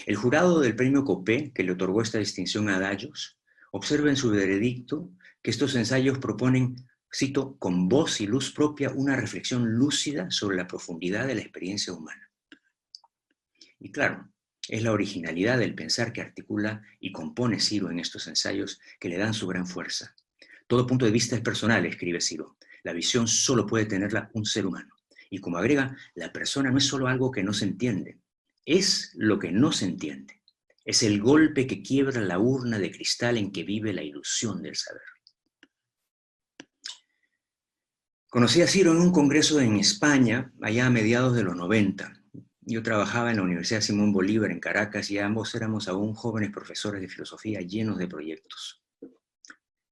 El jurado del premio Copé, que le otorgó esta distinción a Dayos, observa en su veredicto que estos ensayos proponen, cito, con voz y luz propia, una reflexión lúcida sobre la profundidad de la experiencia humana. Y claro, es la originalidad del pensar que articula y compone Ciro en estos ensayos que le dan su gran fuerza. Todo punto de vista es personal, escribe Ciro. La visión solo puede tenerla un ser humano. Y como agrega, la persona no es solo algo que no se entiende, es lo que no se entiende. Es el golpe que quiebra la urna de cristal en que vive la ilusión del saber. Conocí a Ciro en un congreso en España, allá a mediados de los 90. Yo trabajaba en la Universidad Simón Bolívar en Caracas y ambos éramos aún jóvenes profesores de filosofía llenos de proyectos.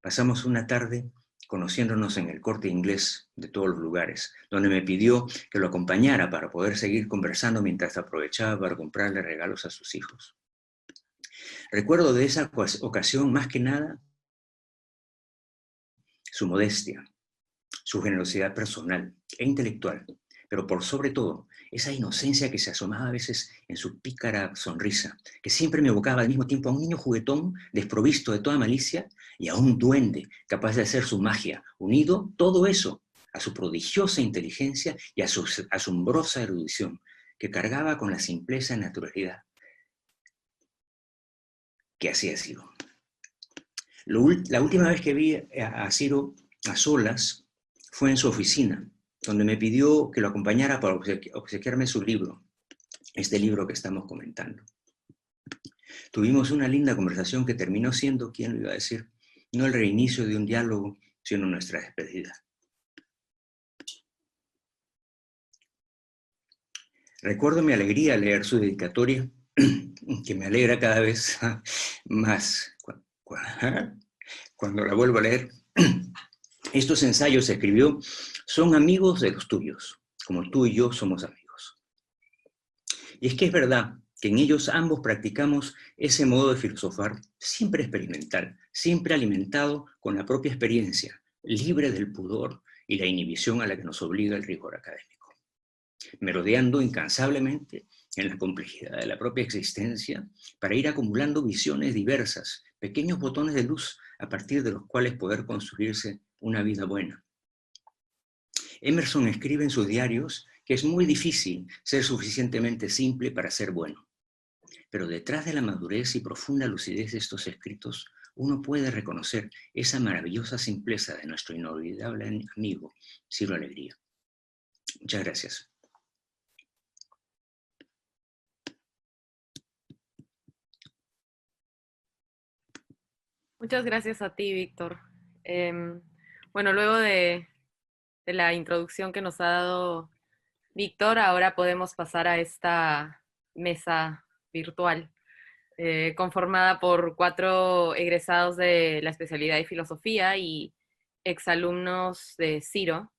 Pasamos una tarde conociéndonos en el Corte Inglés de todos los lugares, donde me pidió que lo acompañara para poder seguir conversando mientras aprovechaba para comprarle regalos a sus hijos. Recuerdo de esa ocasión más que nada su modestia, su generosidad personal e intelectual, pero por sobre todo, esa inocencia que se asomaba a veces en su pícara sonrisa, que siempre me evocaba al mismo tiempo a un niño juguetón desprovisto de toda malicia y a un duende capaz de hacer su magia, unido todo eso a su prodigiosa inteligencia y a su asombrosa erudición, que cargaba con la simpleza y naturalidad que hacía Ciro. La última vez que vi a Ciro a solas fue en su oficina, donde me pidió que lo acompañara para obsequiarme su libro, este libro que estamos comentando. Tuvimos una linda conversación que terminó siendo, ¿quién lo iba a decir?, no el reinicio de un diálogo, sino nuestra despedida. Recuerdo mi alegría al leer su dedicatoria, que me alegra cada vez más cuando la vuelvo a leer. Estos ensayos, escribió, son amigos de los tuyos, como tú y yo somos amigos. Y es que es verdad que en ellos ambos practicamos ese modo de filosofar siempre experimental, siempre alimentado con la propia experiencia, libre del pudor y la inhibición a la que nos obliga el rigor académico, merodeando incansablemente en la complejidad de la propia existencia para ir acumulando visiones diversas, pequeños botones de luz a partir de los cuales poder construirse una vida buena. Emerson escribe en sus diarios que es muy difícil ser suficientemente simple para ser bueno. Pero detrás de la madurez y profunda lucidez de estos escritos, uno puede reconocer esa maravillosa simpleza de nuestro inolvidable amigo, Ciro Alegría. Muchas gracias. Muchas gracias a ti, Víctor. Bueno, luego de la introducción que nos ha dado Víctor, ahora podemos pasar a esta mesa virtual, conformada por 4 egresados de la especialidad de filosofía y exalumnos de Ciro,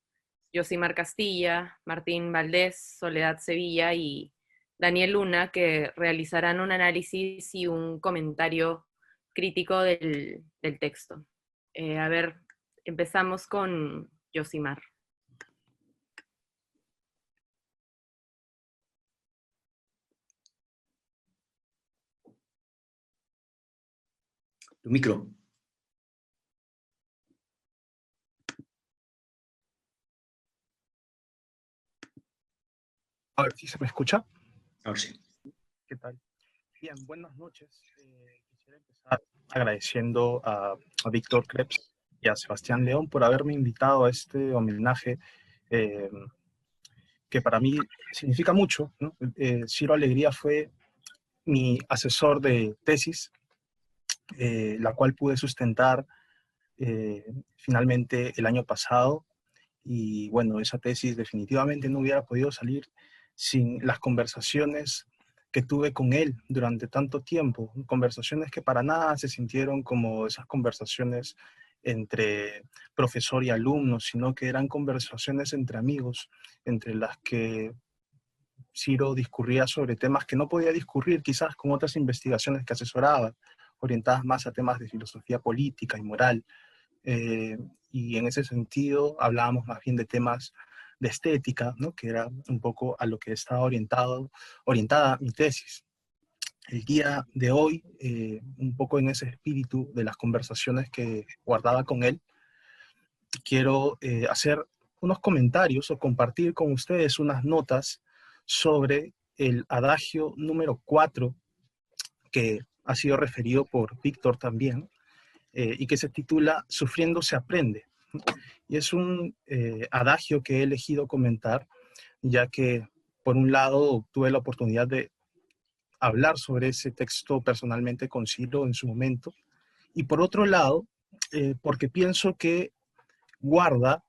Yosimar Castilla, Martín Valdés, Soledad Sevilla y Daniel Luna, que realizarán un análisis y un comentario crítico del texto. A ver, empezamos con Yosimar. Tu micro. A ver si se me escucha. Ahora sí. ¿Qué tal? Bien, buenas noches. Quisiera empezar agradeciendo a Víctor Krebs y a Sebastián León por haberme invitado a este homenaje que para mí significa mucho, ¿no? Ciro Alegría fue mi asesor de tesis, la cual pude sustentar finalmente el año pasado. Y bueno, esa tesis definitivamente no hubiera podido salir sin las conversaciones que tuve con él durante tanto tiempo, conversaciones que para nada se sintieron como esas conversaciones entre profesor y alumno, sino que eran conversaciones entre amigos, entre las que Ciro discurría sobre temas que no podía discurrir quizás con otras investigaciones que asesoraba, orientadas más a temas de filosofía política y moral. Y en ese sentido hablábamos más bien de temas de estética, ¿no? Que era un poco a lo que estaba orientada mi tesis. El día de hoy, un poco en ese espíritu de las conversaciones que guardaba con él, quiero hacer unos comentarios o compartir con ustedes unas notas sobre el adagio número 4, que ha sido referido por Víctor también, y que se titula Sufriendo se aprende. Y es un adagio que he elegido comentar, ya que por un lado tuve la oportunidad de hablar sobre ese texto personalmente con Ciro en su momento, y por otro lado, porque pienso que guarda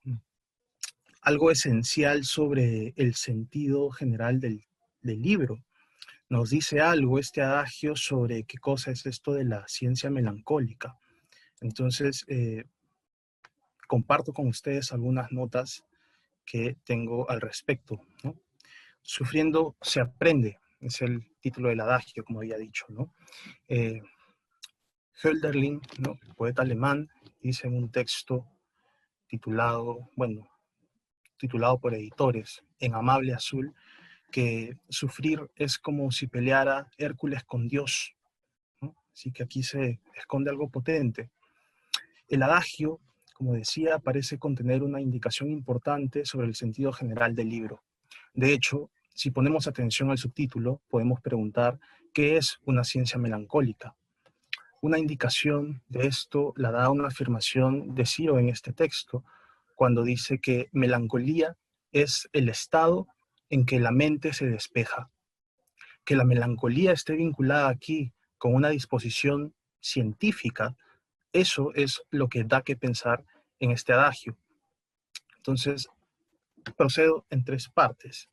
algo esencial sobre el sentido general del libro. Nos dice algo este adagio sobre qué cosa es esto de la ciencia melancólica. Entonces, comparto con ustedes algunas notas que tengo al respecto, ¿no? Sufriendo se aprende, es el título del adagio, como había dicho, ¿no? Hölderlin, ¿no?, el poeta alemán, dice en un texto titulado, bueno, titulado por editores, En Amable Azul, que sufrir es como si peleara Hércules con Dios, ¿no? Así que aquí se esconde algo potente. El adagio, como decía, parece contener una indicación importante sobre el sentido general del libro. De hecho, si ponemos atención al subtítulo, podemos preguntar ¿qué es una ciencia melancólica? Una indicación de esto la da una afirmación de Ciro en este texto, cuando dice que melancolía es el estado en que la mente se despeja. Que la melancolía esté vinculada aquí con una disposición científica, eso es lo que da que pensar en este adagio. Entonces, procedo en tres partes.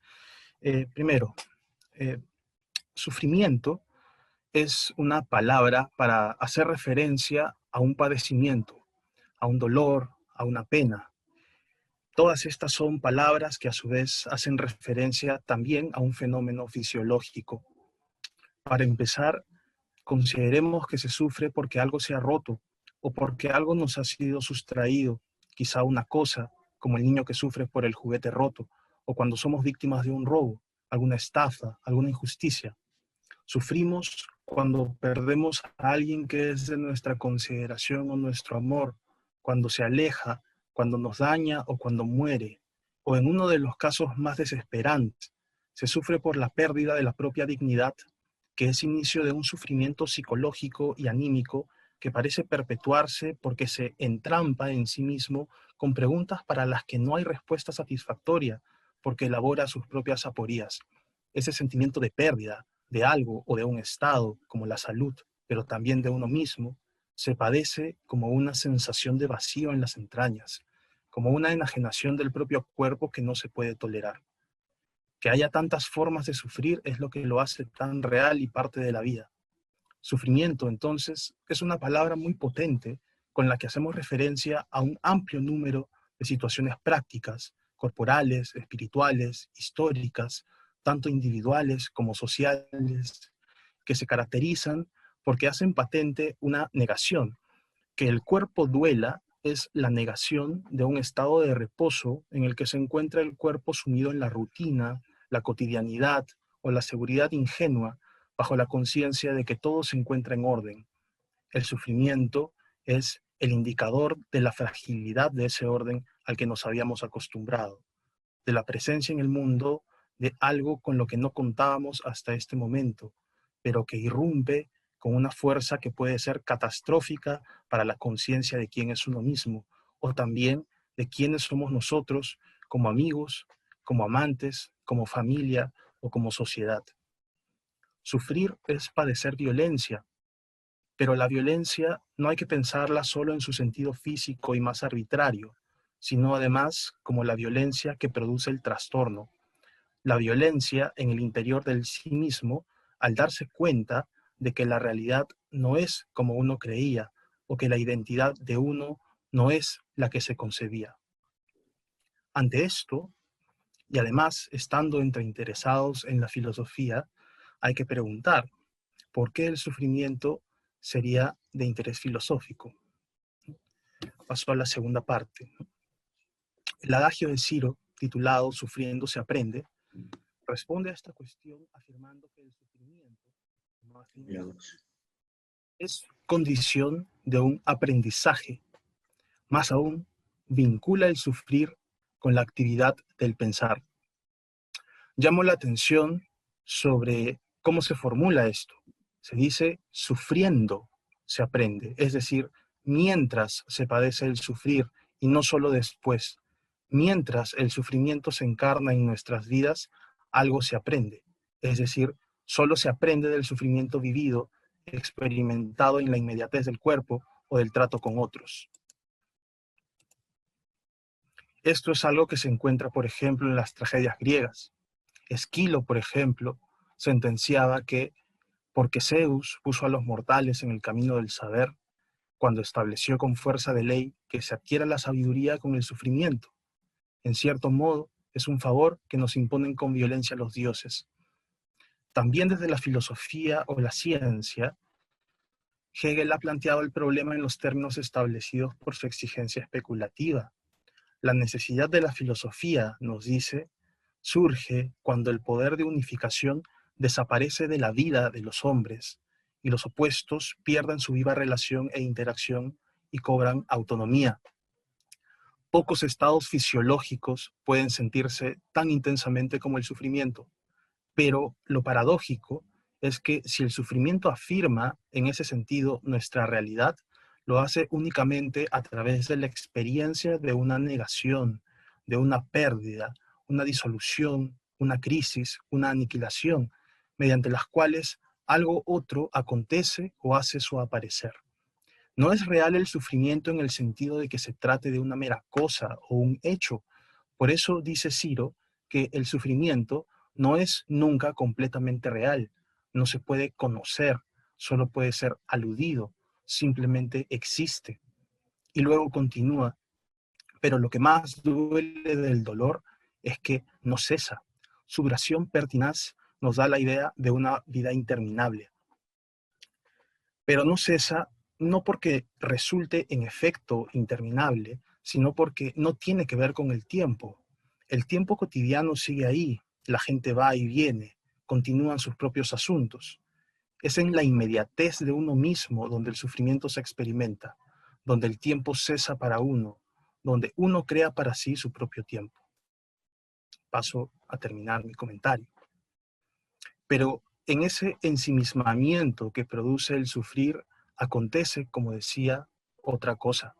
Primero, sufrimiento es una palabra para hacer referencia a un padecimiento, a un dolor, a una pena. Todas estas son palabras que a su vez hacen referencia también a un fenómeno fisiológico. Para empezar, consideremos que se sufre porque algo se ha roto o porque algo nos ha sido sustraído, quizá una cosa, como el niño que sufre por el juguete roto, o cuando somos víctimas de un robo, alguna estafa, alguna injusticia. Sufrimos cuando perdemos a alguien que es de nuestra consideración o nuestro amor, cuando se aleja, cuando nos daña o cuando muere, o en uno de los casos más desesperantes, se sufre por la pérdida de la propia dignidad, que es inicio de un sufrimiento psicológico y anímico que parece perpetuarse porque se entrampa en sí mismo con preguntas para las que no hay respuesta satisfactoria, porque elabora sus propias aporías. Ese sentimiento de pérdida de algo o de un estado, como la salud, pero también de uno mismo, se padece como una sensación de vacío en las entrañas, como una enajenación del propio cuerpo que no se puede tolerar. Que haya tantas formas de sufrir es lo que lo hace tan real y parte de la vida. Sufrimiento, entonces, es una palabra muy potente con la que hacemos referencia a un amplio número de situaciones prácticas, corporales, espirituales, históricas, tanto individuales como sociales, que se caracterizan porque hacen patente una negación. Que el cuerpo duela es la negación de un estado de reposo en el que se encuentra el cuerpo sumido en la rutina, la cotidianidad o la seguridad ingenua, bajo la conciencia de que todo se encuentra en orden. El sufrimiento es el indicador de la fragilidad de ese orden al que nos habíamos acostumbrado, de la presencia en el mundo de algo con lo que no contábamos hasta este momento, pero que irrumpe con una fuerza que puede ser catastrófica para la conciencia de quién es uno mismo, o también de quiénes somos nosotros como amigos, como amantes, como familia o como sociedad. Sufrir es padecer violencia, pero la violencia no hay que pensarla solo en su sentido físico y más arbitrario, sino además como la violencia que produce el trastorno. La violencia en el interior del sí mismo al darse cuenta de que la realidad no es como uno creía o que la identidad de uno no es la que se concebía. Ante esto, y además estando entre interesados en la filosofía, hay que preguntar, ¿por qué el sufrimiento sería de interés filosófico? Paso a la segunda parte. El adagio de Ciro, titulado Sufriendo se aprende, responde a esta cuestión afirmando que el sufrimiento, Es condición de un aprendizaje. Más aún, vincula el sufrir con la actividad del pensar. Llamo la atención sobre cómo se formula esto. Se dice sufriendo se aprende, es decir, mientras se padece el sufrir y no solo después. Mientras el sufrimiento se encarna en nuestras vidas, algo se aprende. Es decir, solo se aprende del sufrimiento vivido, experimentado en la inmediatez del cuerpo o del trato con otros. Esto es algo que se encuentra, por ejemplo, en las tragedias griegas. Esquilo, por ejemplo, sentenciaba que porque Zeus puso a los mortales en el camino del saber, cuando estableció con fuerza de ley que se adquiera la sabiduría con el sufrimiento. En cierto modo, es un favor que nos imponen con violencia los dioses. También desde la filosofía o la ciencia, Hegel ha planteado el problema en los términos establecidos por su exigencia especulativa. La necesidad de la filosofía, nos dice, surge cuando el poder de unificación desaparece de la vida de los hombres y los opuestos pierden su viva relación e interacción y cobran autonomía. Pocos estados fisiológicos pueden sentirse tan intensamente como el sufrimiento, pero lo paradójico es que si el sufrimiento afirma en ese sentido nuestra realidad, lo hace únicamente a través de la experiencia de una negación, de una pérdida, una disolución, una crisis, una aniquilación, mediante las cuales algo otro acontece o hace su aparecer. No es real el sufrimiento en el sentido de que se trate de una mera cosa o un hecho. Por eso dice Ciro que el sufrimiento no es nunca completamente real, no se puede conocer, solo puede ser aludido, simplemente existe. Y luego continúa, pero lo que más duele del dolor es que no cesa. Su duración pertinaz nos da la idea de una vida interminable. Pero no cesa no porque resulte en efecto interminable, sino porque no tiene que ver con el tiempo. El tiempo cotidiano sigue ahí, la gente va y viene, continúan sus propios asuntos. Es en la inmediatez de uno mismo donde el sufrimiento se experimenta, donde el tiempo cesa para uno, donde uno crea para sí su propio tiempo. Paso a terminar mi comentario. Pero en ese ensimismamiento que produce el sufrir, acontece, como decía, otra cosa.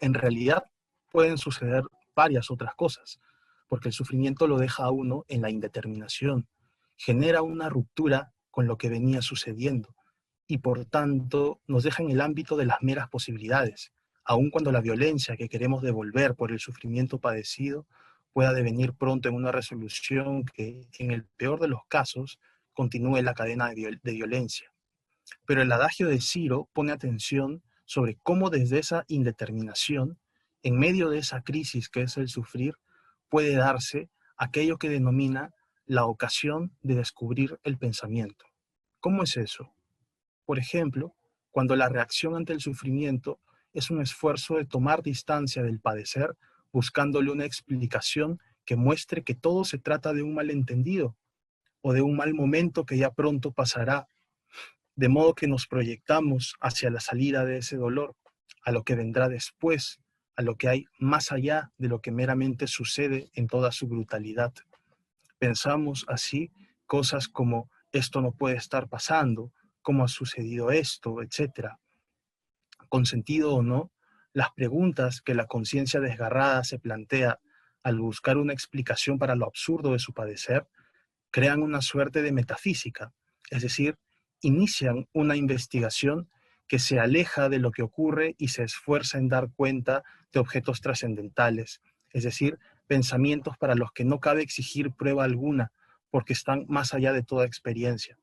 En realidad pueden suceder varias otras cosas, porque el sufrimiento lo deja a uno en la indeterminación, genera una ruptura con lo que venía sucediendo y por tanto nos deja en el ámbito de las meras posibilidades, aun cuando la violencia que queremos devolver por el sufrimiento padecido pueda devenir pronto en una resolución que, en el peor de los casos, continúe la cadena de violencia. Pero el adagio de Ciro pone atención sobre cómo desde esa indeterminación, en medio de esa crisis que es el sufrir, puede darse aquello que denomina la ocasión de descubrir el pensamiento. ¿Cómo es eso? Por ejemplo, cuando la reacción ante el sufrimiento es un esfuerzo de tomar distancia del padecer, buscándole una explicación que muestre que todo se trata de un malentendido o de un mal momento que ya pronto pasará, de modo que nos proyectamos hacia la salida de ese dolor, a lo que vendrá después, a lo que hay más allá de lo que meramente sucede en toda su brutalidad. Pensamos así cosas como esto no puede estar pasando, cómo ha sucedido esto, etc. Con sentido o no, las preguntas que la conciencia desgarrada se plantea al buscar una explicación para lo absurdo de su padecer, crean una suerte de metafísica, es decir, inician una investigación que se aleja de lo que ocurre y se esfuerza en dar cuenta de objetos trascendentales, es decir, pensamientos para los que no cabe exigir prueba alguna, porque están más allá de toda experiencia.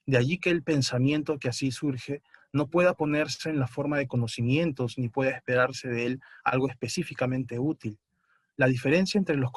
De allí que el pensamiento que así surge no pueda ponerse en la forma de conocimientos ni pueda esperarse de él algo específicamente útil. La diferencia entre los